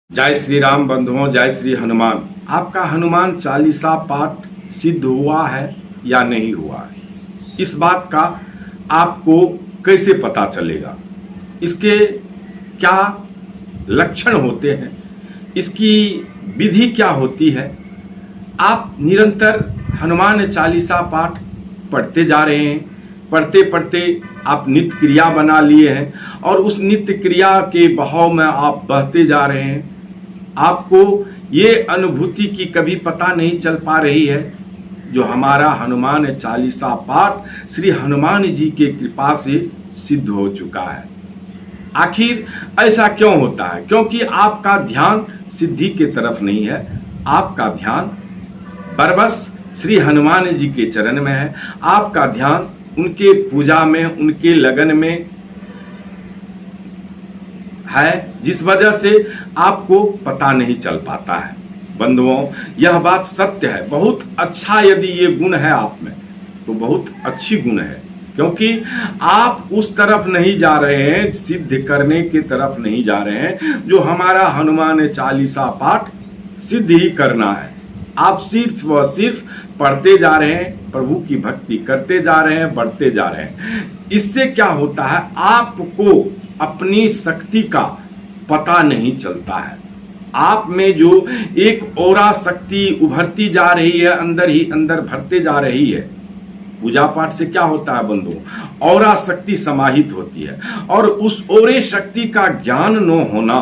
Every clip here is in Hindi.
जय श्री राम बंधुओं, जय श्री हनुमान। आपका हनुमान चालीसा पाठ सिद्ध हुआ है या नहीं हुआ है, इस बात का आपको कैसे पता चलेगा? इसके क्या लक्षण होते हैं, इसकी विधि क्या होती है? आप निरंतर हनुमान चालीसा पाठ पढ़ते जा रहे हैं, पढ़ते पढ़ते आप नित्य क्रिया बना लिए हैं और उस नित्य क्रिया के बहाव में आप बहते जा रहे हैं। आपको ये अनुभूति की कभी पता नहीं चल पा रही है जो हमारा हनुमान चालीसा पाठ श्री हनुमान जी के कृपा से सिद्ध हो चुका है। आखिर ऐसा क्यों होता है? क्योंकि आपका ध्यान सिद्धि के तरफ नहीं है, आपका ध्यान बरबस श्री हनुमान जी के चरण में है, आपका ध्यान उनके पूजा में, उनके लगन में है, जिस वजह से आपको पता नहीं चल पाता है। बंधुओं, यह बात सत्य है। बहुत अच्छा यदि ये गुण है आप में तो बहुत अच्छी गुण है, क्योंकि आप उस तरफ नहीं जा रहे हैं, सिद्ध करने की तरफ नहीं जा रहे हैं जो हमारा हनुमान चालीसा पाठ सिद्ध ही करना है। आप सिर्फ व सिर्फ पढ़ते जा रहे हैं, प्रभु की भक्ति करते जा रहे हैं, बढ़ते जा रहे हैं। इससे क्या होता है, आपको अपनी शक्ति का पता नहीं चलता है। आप में जो एक औरा शक्ति उभरती जा रही है, अंदर ही अंदर भरते जा रही है। पूजा पाठ से क्या होता है बंधु, औरा शक्ति समाहित होती है और उस औरे शक्ति का ज्ञान न होना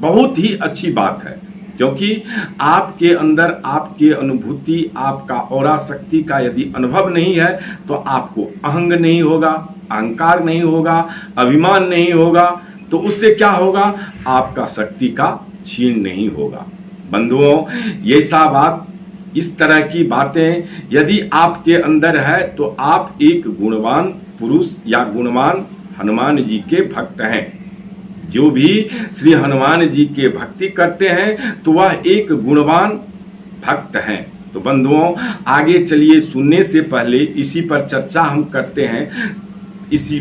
बहुत ही अच्छी बात है, क्योंकि आपके अंदर आपके अनुभूति, आपका औरा शक्ति का यदि अनुभव नहीं है तो आपको अहंग नहीं होगा, अहंकार नहीं होगा, अभिमान नहीं होगा, तो उससे क्या होगा, आपका शक्ति का क्षीण नहीं होगा। बंधुओं, ये सा बात, इस तरह की बातें यदि आपके अंदर है तो आप एक गुणवान पुरुष या गुणवान हनुमान जी के भक्त हैं। जो भी श्री हनुमान जी के भक्ति करते हैं तो वह एक गुणवान भक्त हैं। तो बंधुओं, आगे चलिए, सुनने से पहले इसी पर चर्चा हम करते हैं। इसी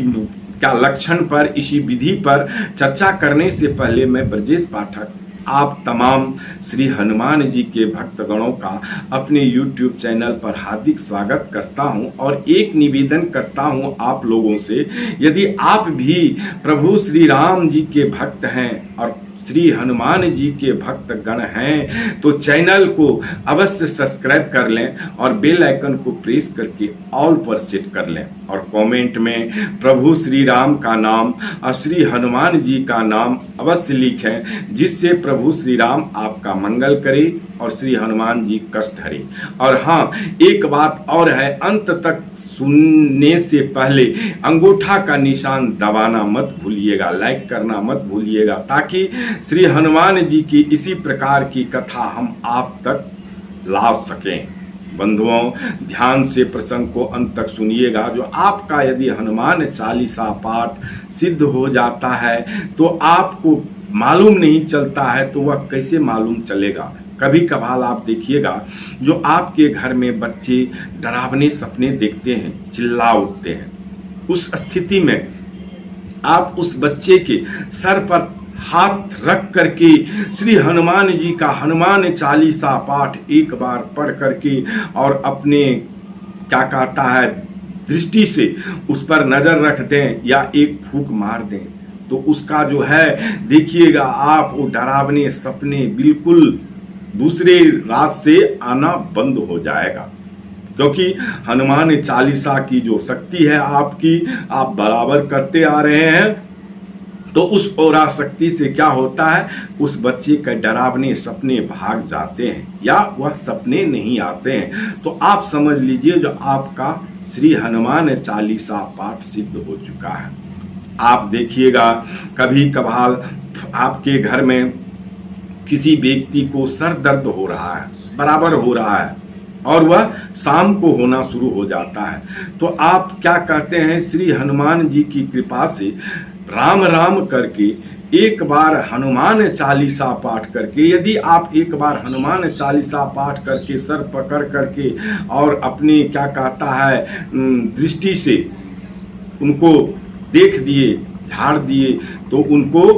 का लक्षण पर, इसी विधि पर चर्चा करने से पहले मैं ब्रजेश पाठक आप तमाम श्री हनुमान जी के भक्तगणों का अपने YouTube चैनल पर हार्दिक स्वागत करता हूं और एक निवेदन करता हूं आप लोगों से, यदि आप भी प्रभु श्री राम जी के भक्त हैं और श्री हनुमान जी के भक्त गण हैं तो चैनल को अवश्य सब्सक्राइब कर लें और बेल आइकन को प्रेस करके ऑल पर सेट कर लें और कमेंट में प्रभु श्री राम का नाम और श्री हनुमान जी का नाम अवश्य लिखें, जिससे प्रभु श्री राम आपका मंगल करे और श्री हनुमान जी कष्ट हरे। और हाँ, एक बात और है, अंत तक सुनने से पहले अंगूठा का निशान दबाना मत भूलिएगा, लाइक करना मत भूलिएगा, ताकि श्री हनुमान जी की इसी प्रकार की कथा हम आप तक ला सकें। बंधुओं, ध्यान से प्रसंग को अंत तक सुनिएगा। जो आपका यदि हनुमान चालीसा पाठ सिद्ध हो जाता है तो आपको मालूम नहीं चलता है तो वह कैसे मालूम चलेगा? कभी कभार आप देखिएगा, जो आपके घर में बच्चे डरावने सपने देखते हैं, चिल्ला उठते हैं, उस स्थिति में आप उस बच्चे के सर पर हाथ रख करके श्री हनुमान जी का हनुमान चालीसा पाठ एक बार पढ़ करके और अपने क्या कहता है दृष्टि से उस पर नजर रख दें या एक फूंक मार दें, तो उसका जो है देखिएगा आप वो डरावने सपने बिल्कुल दूसरे रात से आना बंद हो जाएगा। क्योंकि हनुमान चालीसा की जो शक्ति है आपकी, आप बराबर करते आ रहे हैं, तो उस औरा शक्ति से क्या होता है, उस बच्चे के डरावने सपने भाग जाते हैं या वह सपने नहीं आते हैं। तो आप समझ लीजिए जो आपका श्री हनुमान चालीसा पाठ सिद्ध हो चुका है। आप देखिएगा, कभी कभार आपके घर में किसी व्यक्ति को सर दर्द हो रहा है, बराबर हो रहा है और वह शाम को होना शुरू हो जाता है, तो आप क्या कहते हैं, श्री हनुमान जी की कृपा से राम राम करके एक बार हनुमान चालीसा पाठ करके, यदि आप एक बार हनुमान चालीसा पाठ करके सर पकड़ करके और अपनी क्या कहता है दृष्टि से उनको देख दिए, झाड़ दिए, तो उनको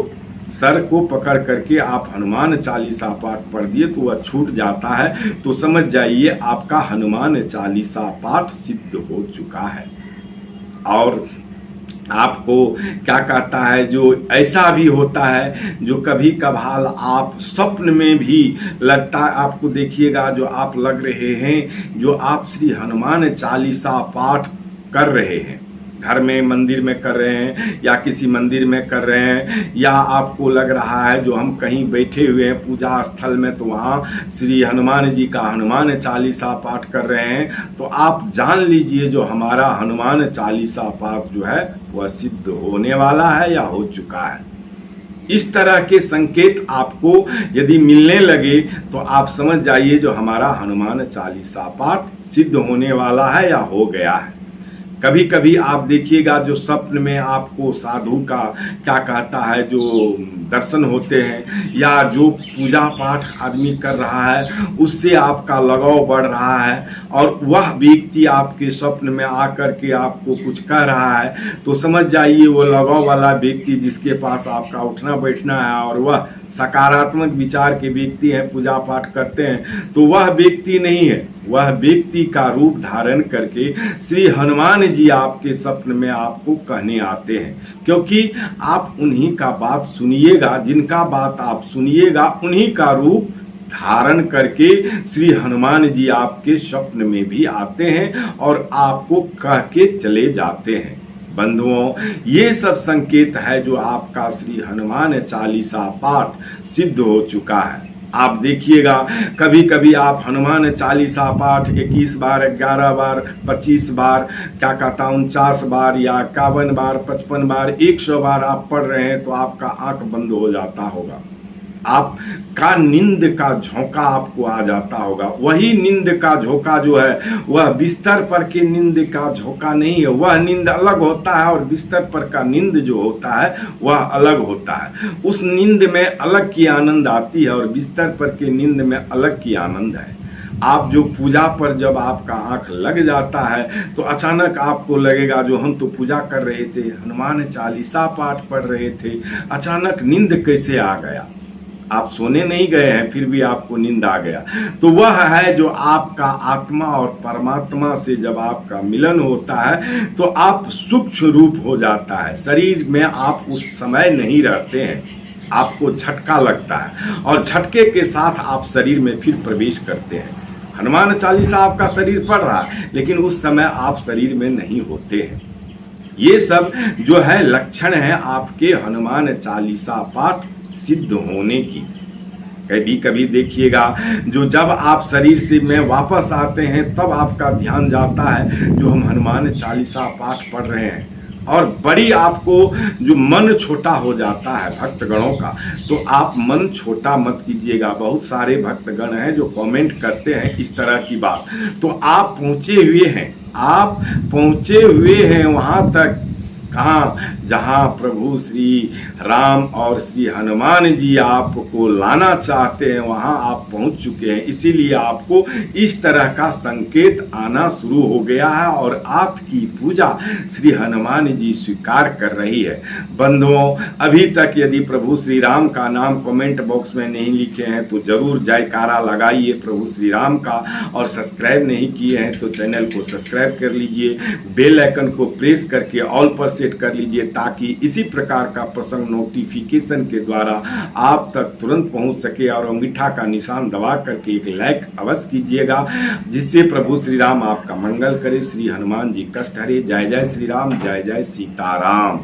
सर को पकड़ करके आप हनुमान चालीसा पाठ पढ़ दिए तो वह छूट जाता है, तो समझ जाइए आपका हनुमान चालीसा पाठ सिद्ध हो चुका है। और आपको क्या कहता है, जो ऐसा भी होता है जो कभी कभार आप स्वप्न में भी लगता है, आपको देखिएगा जो आप लग रहे हैं, जो आप श्री हनुमान चालीसा पाठ कर रहे हैं, घर में मंदिर में कर रहे हैं या किसी मंदिर में कर रहे हैं, या आपको लग रहा है जो हम कहीं बैठे हुए हैं पूजा स्थल में तो वहाँ श्री हनुमान जी का हनुमान चालीसा पाठ कर रहे हैं, तो आप जान लीजिए जो हमारा हनुमान चालीसा पाठ जो है वह सिद्ध होने वाला है या हो चुका है। इस तरह के संकेत आपको यदि मिलने लगे तो आप समझ जाइए जो हमारा हनुमान चालीसा पाठ सिद्ध होने वाला है या हो गया है। कभी कभी आप देखिएगा जो स्वप्न में आपको साधु का क्या कहता है जो दर्शन होते हैं, या जो पूजा पाठ आदमी कर रहा है उससे आपका लगाव बढ़ रहा है, और वह व्यक्ति आपके स्वप्न में आकर के आपको कुछ कह रहा है, तो समझ जाइए वो लगाव वाला व्यक्ति जिसके पास आपका उठना बैठना है और वह सकारात्मक विचार के व्यक्ति हैं, पूजा पाठ करते हैं, तो वह व्यक्ति नहीं है, वह व्यक्ति का रूप धारण करके श्री हनुमान जी आपके स्वप्न में आपको कहने आते हैं। क्योंकि आप उन्हीं का बात सुनिएगा, जिनका बात आप सुनिएगा उन्हीं का रूप धारण करके श्री हनुमान जी आपके स्वप्न में भी आते हैं और आपको कह के चले जाते हैं। बंधुओं, ये सब संकेत है जो आपका श्री हनुमान चालीसा पाठ सिद्ध हो चुका है। आप देखिएगा कभी कभी आप हनुमान चालीसा पाठ 21 बार, 11 बार, 25 बार, क्या कहता 49 बार या 51 बार, 55 बार, 100 बार आप पढ़ रहे हैं तो आपका आंख बंद हो जाता होगा, आपका नींद का झोंका आपको आ जाता होगा। वही नींद का झोंका जो है वह बिस्तर पर के नींद का झोंका नहीं है, वह नींद अलग होता है और बिस्तर पर का नींद जो होता है वह अलग होता है। उस नींद में अलग की आनंद आती है और बिस्तर पर के नींद में अलग की आनंद है। आप जो पूजा पर जब आपका आंख लग जाता है तो अचानक आपको लगेगा जो हम तो पूजा कर रहे थे, हनुमान चालीसा पाठ पढ़ रहे थे, अचानक नींद कैसे आ गया। आप सोने नहीं गए हैं फिर भी आपको नींद आ गया, तो वह है जो आपका आत्मा और परमात्मा से जब आपका मिलन होता है तो आप सूक्ष्म रूप हो जाता है, शरीर में आप उस समय नहीं रहते हैं, आपको झटका लगता है और झटके के साथ आप शरीर में फिर प्रवेश करते हैं। हनुमान चालीसा आपका शरीर पढ़ रहा है लेकिन उस समय आप शरीर में नहीं होते हैं। ये सब जो है लक्षण है आपके हनुमान चालीसा पाठ सिद्ध होने की। कभी कभी देखिएगा जो जब आप शरीर से में वापस आते हैं तब आपका ध्यान जाता है जो हम हनुमान चालीसा पाठ पढ़ रहे हैं, और बड़ी आपको जो मन छोटा हो जाता है भक्तगणों का, तो आप मन छोटा मत कीजिएगा। बहुत सारे भक्तगण हैं जो कमेंट करते हैं इस तरह की बात, तो आप पहुँचे हुए हैं, आप पहुँचे हुए हैं वहाँ तक कहाँ जहाँ प्रभु श्री राम और श्री हनुमान जी आपको लाना चाहते हैं वहाँ आप पहुँच चुके हैं। इसीलिए आपको इस तरह का संकेत आना शुरू हो गया है और आपकी पूजा श्री हनुमान जी स्वीकार कर रही है। बंधुओं, अभी तक यदि प्रभु श्री राम का नाम कमेंट बॉक्स में नहीं लिखे हैं तो जरूर जयकारा लगाइए प्रभु श्री राम का, और सब्सक्राइब नहीं किए हैं तो चैनल को सब्सक्राइब कर लीजिए, बेल आइकन को प्रेस करके ऑल पर सेट कर लीजिए ताकि इसी प्रकार का प्रसंग नोटिफिकेशन के द्वारा आप तक तुरंत पहुंच सके। और अंगूठा का निशान दबा करके एक लाइक अवश्य कीजिएगा जिससे प्रभु श्री राम आपका मंगल करे। श्री हनुमान जी कष्ट हरे। जय जय श्री राम, जय जय सीताराम।